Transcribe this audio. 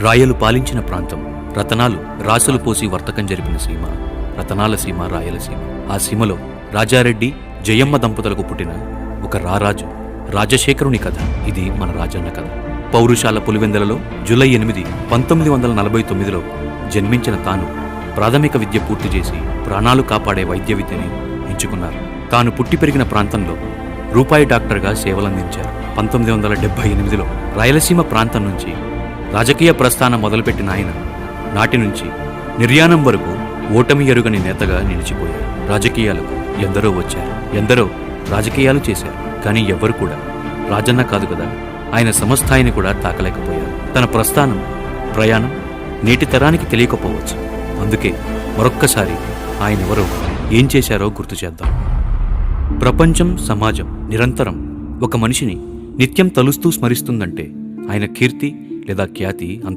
రాయలు పాలించిన ప్రాంతం, రతనాలు రాసులు పోసి వర్తకం జరిపిన సీమ, రతనాల సీమ, రాయలసీమ. ఆ సీమలో రాజారెడ్డి, జయమ్మ దంపతులకు పుట్టిన ఒక రారాజు రాజశేఖరుని కథ ఇది మన రాజన్న కథ. పౌరుషాల పులివెందలలో జూలై 8, 1949లో జన్మించిన తాను ప్రాథమిక విద్య పూర్తి చేసి ప్రాణాలు కాపాడే వైద్య విద్యని ఎంచుకున్నారు. తాను పుట్టి పెరిగిన ప్రాంతంలో రూపాయి డాక్టర్గా సేవలందించారు. 1978లో రాయలసీమ ప్రాంతం నుంచి రాజకీయ ప్రస్థానం మొదలుపెట్టిన ఆయన నాటి నుంచి నిర్యాణం వరకు ఓటమి ఎరుగని నేతగా నిలిచిపోయారు. రాజకీయాలకు ఎందరో వచ్చారు, ఎందరో రాజకీయాలు చేశారు, కానీ ఎవ్వరు కూడా రాజన్న కాదు కదా ఆయన సమస్థాయిని కూడా తాకలేకపోయారు. తన ప్రస్థానం, ప్రయాణం నేటి తరానికి తెలియకపోవచ్చు. అందుకే మరొక్కసారి ఆయన ఎవరో, ఏం చేశారో గుర్తు చేద్దాం. ప్రపంచం, సమాజం నిరంతరం ఒక మనిషిని నిత్యం తలుస్తూ స్మరిస్తుందంటే ఆయన కీర్తి లేదా ఖ్యాతి అంత